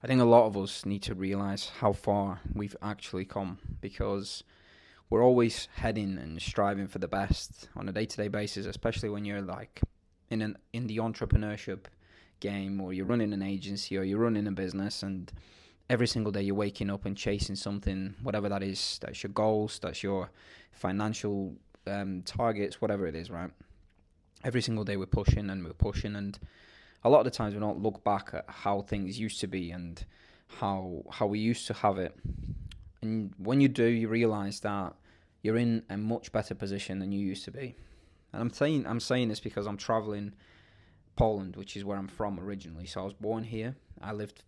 I think a lot of us need to realize how far we've actually come because we're always heading and striving for the best on a day-to-day basis, especially when you're like in the entrepreneurship game, or you're running an agency, or you're running a business, and every single day you're waking up and chasing something, whatever that is. That's your goals, that's your financial targets, whatever it is, right? Every single day we're pushing and we're pushing, and a lot of the times we don't look back at how things used to be and how we used to have it. And when you do, you realize that you're in a much better position than you used to be. And I'm saying this because I'm traveling Poland, which is where I'm from originally. So I was born here. I lived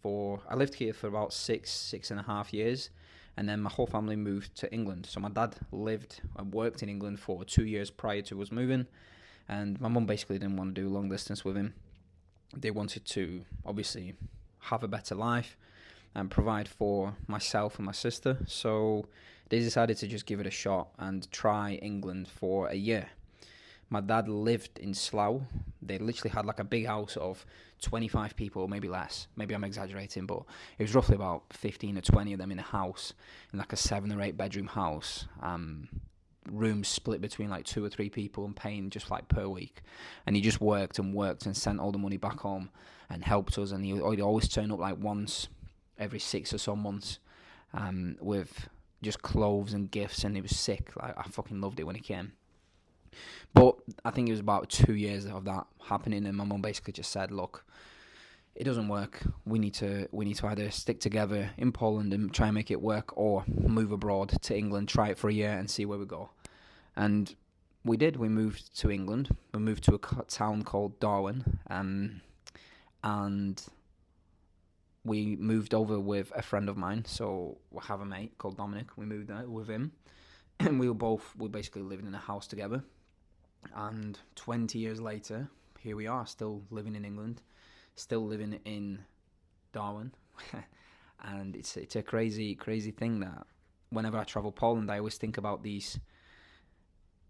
here for about 6.5 years, and then my whole family moved to England. So my dad lived and worked in England for 2 years prior to us moving, and my mum basically didn't want to do long distance with him. They wanted to obviously have a better life and provide for myself and my sister. So they decided to just give it a shot and try England for a year. My dad lived in Slough. They literally had like a big house of 25 people, maybe less. Maybe I'm exaggerating, but it was roughly about 15 or 20 of them in a house, in like a 7 or 8 bedroom house. Rooms split between like 2 or 3 people and paying just like per week. And he just worked and worked and sent all the money back home and helped us. And he'd always turn up like once every 6 or so months with just clothes and gifts. And he was sick. Like, I fucking loved it when he came. But I think it was about 2 years of that happening, and my mum basically just said, "Look, it doesn't work. We need to either stick together in Poland and try and make it work, or move abroad to England, try it for a year, and see where we go." And we did. We moved to England. We moved to a town called Darwin, and we moved over with a friend of mine. So we have a mate called Dominic. We moved out with him, and we basically living in a house together. And 20 years later, here we are, still living in England, still living in Darwin. And it's a crazy thing that whenever I travel Poland, I always think about these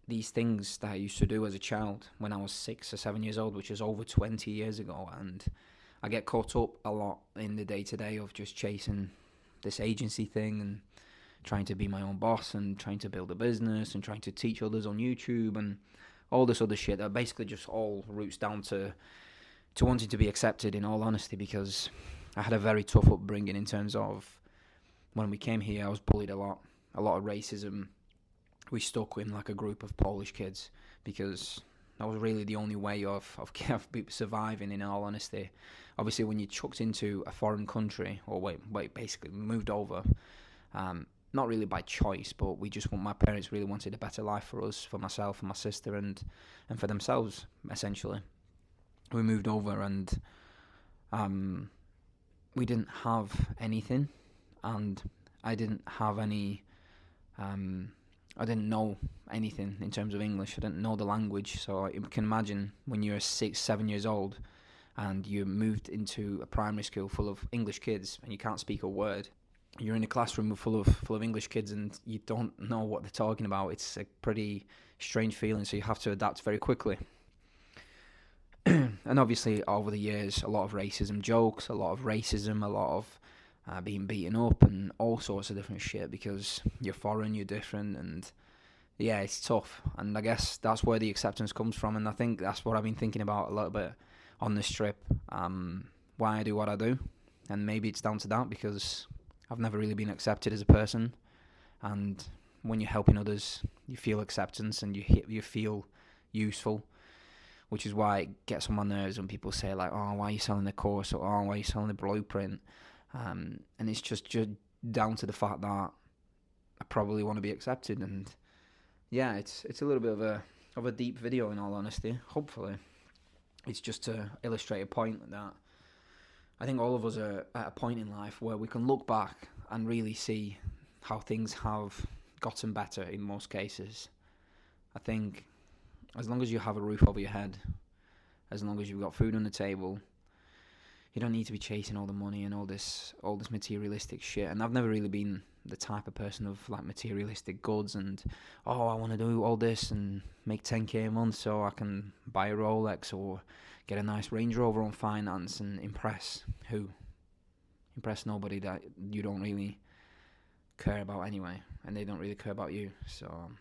things that I used to do as a child when I was 6 or 7 years old, which is over 20 years ago. And I get caught up a lot in the day-to-day of just chasing this agency thing and trying to be my own boss and trying to build a business and trying to teach others on YouTube and all this other shit that basically just all roots down to wanting to be accepted, in all honesty, because I had a very tough upbringing in terms of when we came here. I was bullied a lot of racism. We stuck in like a group of Polish kids because that was really the only way of surviving, in all honesty. Obviously, when you're chucked into a foreign country, or basically moved over, not really by choice, but my parents really wanted a better life for us, for myself and my sister, and for themselves, essentially. We moved over, and we didn't have anything, and I didn't have any, I didn't know anything in terms of English. I didn't know the language, so you can imagine when you're 6, 7 years old, and you moved into a primary school full of English kids, and you can't speak a word. You're in a classroom full of English kids, and you don't know what they're talking about. It's a pretty strange feeling, so you have to adapt very quickly. And obviously, over the years, a lot of racism jokes, a lot of being beaten up, and all sorts of different shit because you're foreign, you're different, and yeah, it's tough. And I guess that's where the acceptance comes from, and I think that's what I've been thinking about a little bit on this trip, why I do what I do, and maybe it's down to that because I've never really been accepted as a person, and when you're helping others, you feel acceptance and you feel useful, which is why it gets on my nerves when people say like, "Oh, why are you selling the course?" or "Oh, why are you selling the blueprint?" And it's just down to the fact that I probably want to be accepted, and yeah, it's a little bit of a deep video, in all honesty. Hopefully, it's just to illustrate a point that I think all of us are at a point in life where we can look back and really see how things have gotten better in most cases. I think as long as you have a roof over your head, as long as you've got food on the table, you don't need to be chasing all the money and all this materialistic shit. And I've never really been the type of person of like materialistic goods and, oh, I want to do all this and make 10k a month so I can buy a Rolex or get a nice Range Rover on finance and impress who? impress nobody that you don't really care about anyway, and they don't really care about you. So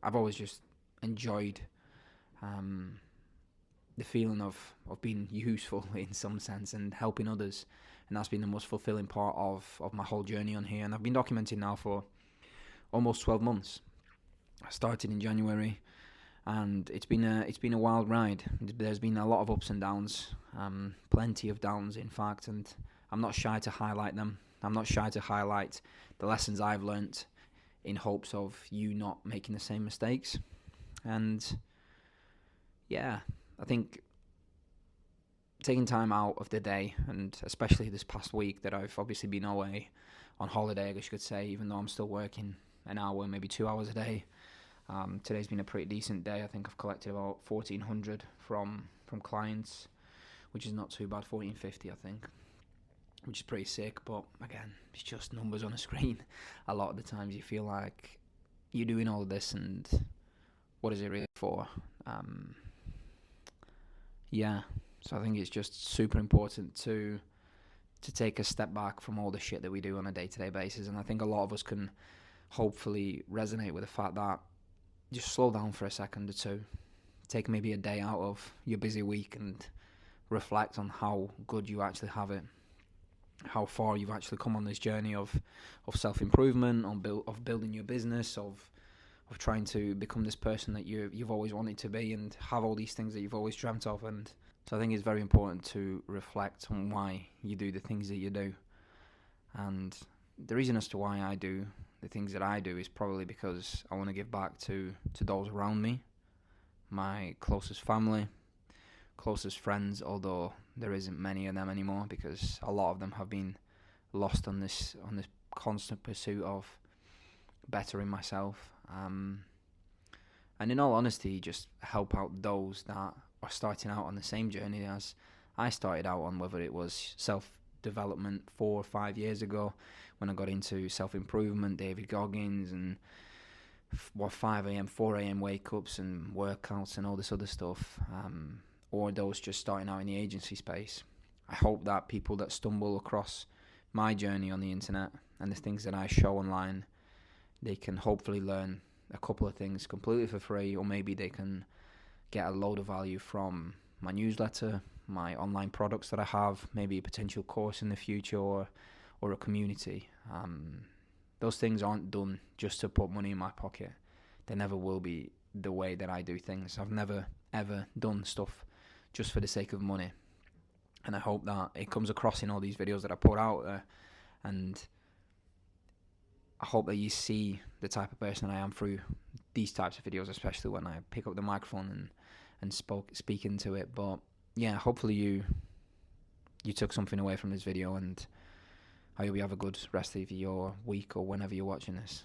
I've always just enjoyed um, the feeling of being useful in some sense and helping others, and that's been the most fulfilling part of my whole journey on here. And I've been documenting now for almost 12 months. I started in January, and it's been a wild ride. There's been a lot of ups and downs, plenty of downs, in fact, and I'm not shy to highlight them. I'm not shy to highlight the lessons I've learnt in hopes of you not making the same mistakes. And yeah, I think taking time out of the day, and especially this past week that I've obviously been away on holiday, I guess you could say, even though I'm still working an hour, maybe 2 hours a day. Today's been a pretty decent day. I think I've collected about 1,400 from clients, which is not too bad. 1,450, I think, which is pretty sick. But again, it's just numbers on a screen. A lot of the times you feel like you're doing all of this, and what is it really for? Yeah. So I think it's just super important to take a step back from all the shit that we do on a day-to-day basis. And I think a lot of us can hopefully resonate with the fact that just slow down for a second or two. Take maybe a day out of your busy week and reflect on how good you actually have it, how far you've actually come on this journey of self-improvement, of building your business, of trying to become this person that you've always wanted to be, and have all these things that you've always dreamt of. And so I think it's very important to reflect on why you do the things that you do. And the reason as to why I do the things that I do is probably because I want to give back to those around me, my closest family, closest friends, although there isn't many of them anymore because a lot of them have been lost on this constant pursuit of bettering myself. And in all honesty, just help out those that are starting out on the same journey as I started out on, whether it was self-development 4 or 5 years ago when I got into self-improvement, David Goggins, and 5 a.m., 4 a.m. wake-ups and workouts and all this other stuff, or those just starting out in the agency space. I hope that people that stumble across my journey on the internet and the things that I show online, they can hopefully learn a couple of things completely for free, or maybe they can get a load of value from my newsletter, my online products that I have, maybe a potential course in the future, or a community. Those things aren't done just to put money in my pocket. They never will be the way that I do things. I've never, ever done stuff just for the sake of money. And I hope that it comes across in all these videos that I put out there. And I hope that you see the type of person I am through these types of videos, especially when I pick up the microphone and speak into it. But yeah, hopefully you took something away from this video, and I hope you have a good rest of your week or whenever you're watching this.